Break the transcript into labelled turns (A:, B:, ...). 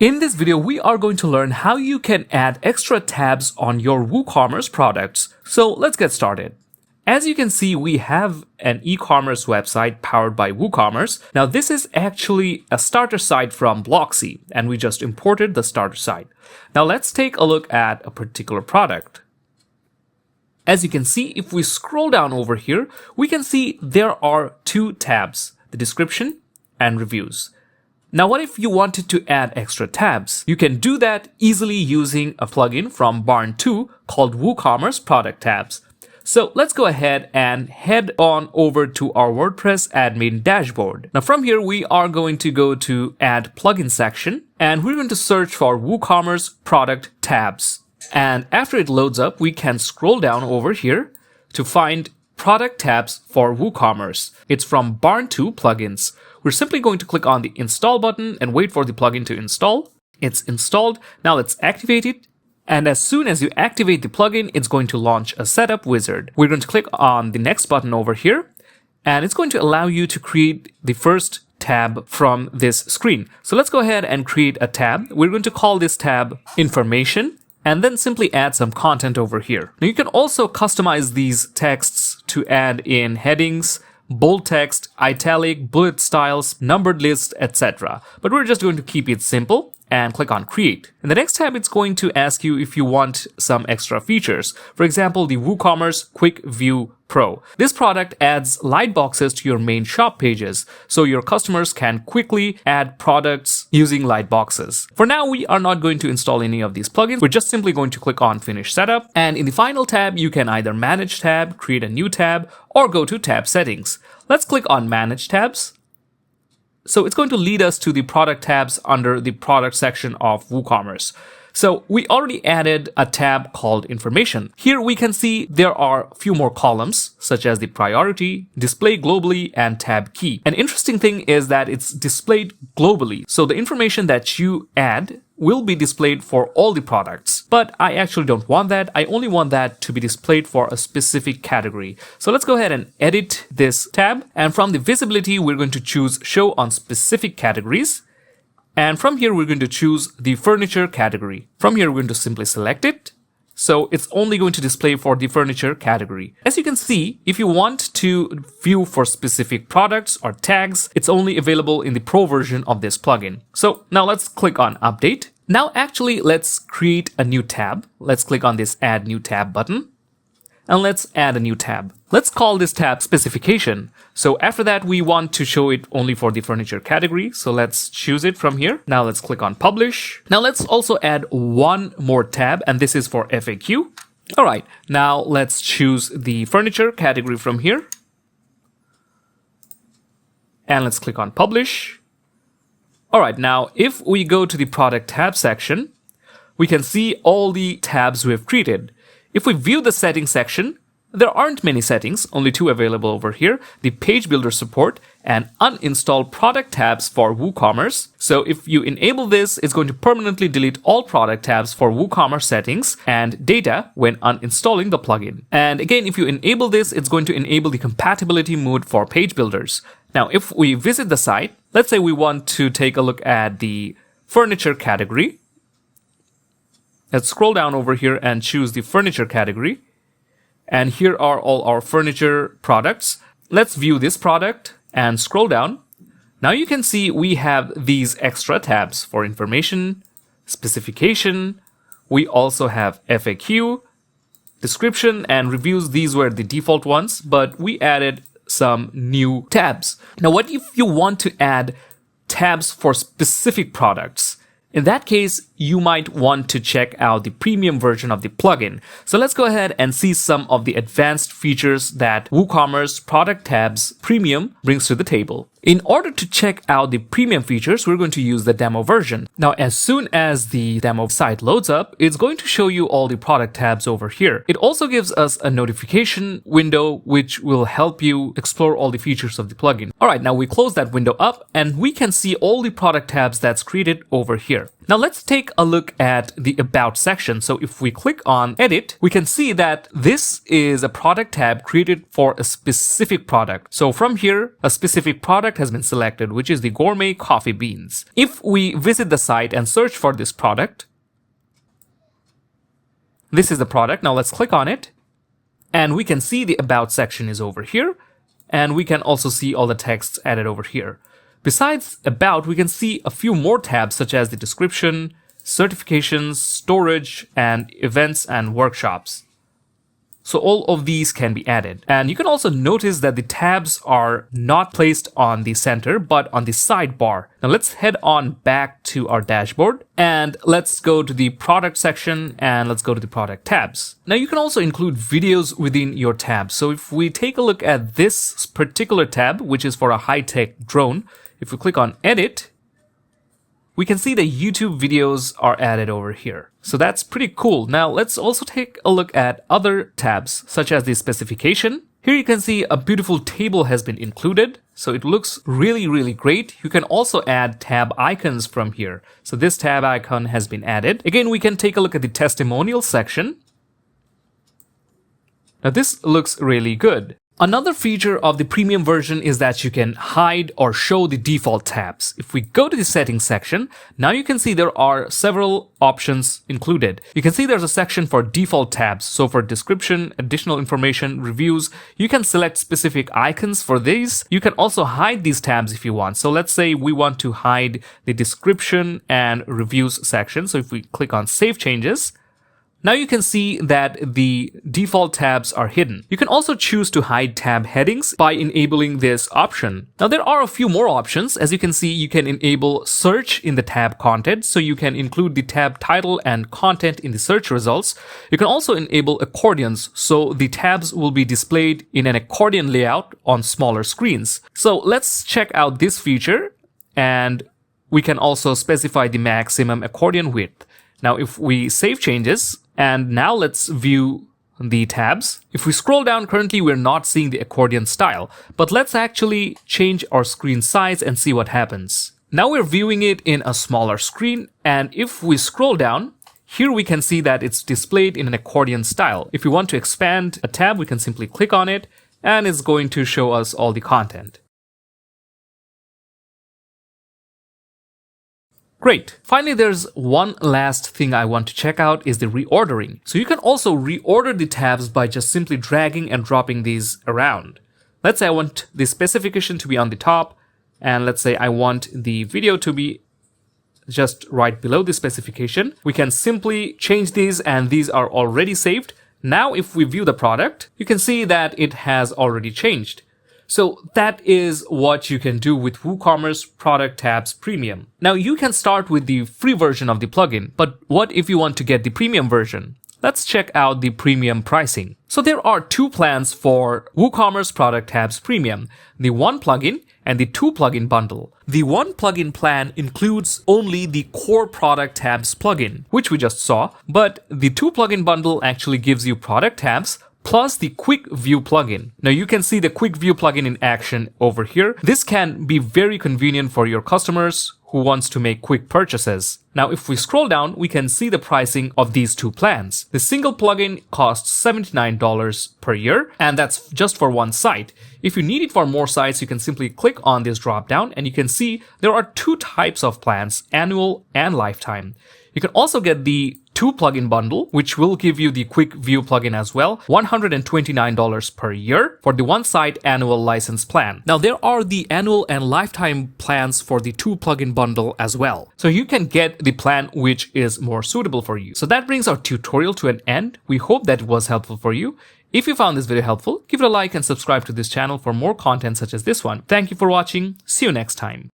A: In this video, we are going to learn how you can add extra tabs on your WooCommerce products. So let's get started. As you can see, we have an e-commerce website powered by WooCommerce. Now this is actually a starter site from Blocksy, and we just imported the starter site. Now let's take a look at a particular product. As you can see, if we scroll down over here, we can see there are two tabs, the description and reviews. Now, what if you wanted to add extra tabs? You can do that easily using a plugin from Barn 2 called WooCommerce Product Tabs. So let's go ahead and head on over to our WordPress admin dashboard. Now from here, we are going to go to Add Plugin section, and we're going to search for WooCommerce Product Tabs. And after it loads up, we can scroll down over here to find Product Tabs for WooCommerce. It's from Barn 2 plugins. We're simply going to click on the install button and wait for the plugin to install. It's installed. Now let's activate it. And as soon as you activate the plugin, it's going to launch a setup wizard. We're going to click on the next button over here, and it's going to allow you to create the first tab from this screen. So let's go ahead and create a tab. We're going to call this tab Information, and then simply add some content over here. Now you can also customize these texts to add in headings, bold text, italic, bullet styles, numbered lists, etc. But we're just going to keep it simple and click on Create. In the next tab, it's going to ask you if you want some extra features. For example, the WooCommerce Quick View Pro. This product adds light boxes to your main shop pages, so your customers can quickly add products using light boxes. For now, we are not going to install any of these plugins. We're just simply going to click on Finish Setup. And in the final tab, you can either Manage tab, create a new tab, or go to Tab Settings. Let's click on Manage Tabs. So it's going to lead us to the product tabs under the product section of WooCommerce. So we already added a tab called Information. Here we can see there are a few more columns, such as the priority, display globally, and tab key. An interesting thing is that it's displayed globally. So the information that you add will be displayed for all the products. But I actually don't want that. I only want that to be displayed for a specific category. So let's go ahead and edit this tab. And from the visibility, we're going to choose Show on Specific Categories. And from here, we're going to choose the furniture category. From here, we're going to simply select it. So it's only going to display for the furniture category. As you can see, if you want to view for specific products or tags, it's only available in the Pro version of this plugin. So now let's click on Update. Now actually, let's create a new tab. Let's click on this Add New Tab button. And let's add a new tab. Let's call this tab Specification. So after that, we want to show it only for the furniture category. So let's choose it from here. Now let's click on Publish. Now let's also add one more tab, and this is for FAQ. All right, now let's choose the furniture category from here. And let's click on Publish. All right, now if we go to the Product Tab section, we can see all the tabs we've created. If we view the settings section, there aren't many settings, only two available over here, the Page Builder support and uninstall product tabs for WooCommerce. So if you enable this, it's going to permanently delete all product tabs for WooCommerce settings and data when uninstalling the plugin. And again, if you enable this, it's going to enable the compatibility mode for page builders. Now, if we visit the site, let's say we want to take a look at the furniture category. Let's scroll down over here and choose the furniture category. And here are all our furniture products. Let's view this product and scroll down. Now you can see we have these extra tabs for Information, Specification. We also have FAQ, Description, and Reviews. These were the default ones, but we added some new tabs. Now, what if you want to add tabs for specific products? In that case, you might want to check out the premium version of the plugin. So let's go ahead and see some of the advanced features that WooCommerce Product Tabs Premium brings to the table. In order to check out the premium features, we're going to use the demo version. Now, as soon as the demo site loads up, it's going to show you all the product tabs over here. It also gives us a notification window, which will help you explore all the features of the plugin. All right, now we close that window up and we can see all the product tabs that's created over here. Now let's take a look at the About section. So if we click on Edit, we can see that this is a product tab created for a specific product. So from here, a specific product has been selected, which is the gourmet coffee beans. If we visit the site and search for this product, this is the product. Now let's click on it, and we can see the About section is over here, and we can also see all the texts added over here. Besides About, we can see a few more tabs such as the description, certifications, storage, and events and workshops. So all of these can be added. And you can also notice that the tabs are not placed on the center, but on the sidebar. Now let's head on back to our dashboard, and let's go to the product section, and let's go to the product tabs. Now you can also include videos within your tabs. So if we take a look at this particular tab, which is for a high-tech drone, if we click on Edit, we can see the YouTube videos are added over here. So that's pretty cool. Now let's also take a look at other tabs, such as the specification. Here you can see a beautiful table has been included. So it looks really, really great. You can also add tab icons from here. So this tab icon has been added. Again, we can take a look at the testimonial section. Now this looks really good. Another feature of the premium version is that you can hide or show the default tabs. If we go to the settings section, now you can see there are several options included. You can see there's a section for default tabs. So for description, additional information, reviews, you can select specific icons for these. You can also hide these tabs if you want. So let's say we want to hide the description and reviews section. So if we click on Save Changes, now you can see that the default tabs are hidden. You can also choose to hide tab headings by enabling this option. Now there are a few more options. As you can see, you can enable search in the tab content, so you can include the tab title and content in the search results. You can also enable accordions, so the tabs will be displayed in an accordion layout on smaller screens. So let's check out this feature, and we can also specify the maximum accordion width. Now if we save changes, and now let's view the tabs. If we scroll down, currently we're not seeing the accordion style, but let's actually change our screen size and see what happens. Now we're viewing it in a smaller screen, and if we scroll down, here we can see that it's displayed in an accordion style. If we want to expand a tab, we can simply click on it, and it's going to show us all the content. Great. Finally, there's one last thing I want to check out is the reordering. So you can also reorder the tabs by just simply dragging and dropping these around. Let's say I want the specification to be on the top, and let's say I want the video to be just right below the specification. We can simply change these, and these are already saved. Now, if we view the product, you can see that it has already changed. So that is what you can do with WooCommerce Product Tabs Premium. Now you can start with the free version of the plugin, but what if you want to get the premium version? Let's check out the premium pricing. So there are two plans for WooCommerce Product Tabs Premium, the 1 plugin and the 2 plugin bundle. The 1 plugin plan includes only the core product tabs plugin, which we just saw, but the 2 plugin bundle actually gives you product tabs plus the quick view plugin. Now you can see the quick view plugin in action over here. This can be very convenient for your customers who wants to make quick purchases. Now if we scroll down, we can see the pricing of these two plans. The single plugin costs $79 per year, and that's just for one site. If you need it for more sites, you can simply click on this drop down, and you can see there are 2 types of plans, annual and lifetime. You can also get the 2 plugin bundle, which will give you the quick view plugin as well, $129 per year for the 1 site annual license plan. Now there are the annual and lifetime plans for the 2 plugin bundle as well. So you can get the plan which is more suitable for you. So that brings our tutorial to an end. We hope that it was helpful for you. If you found this video helpful, give it a like and subscribe to this channel for more content such as this one. Thank you for watching. See you next time.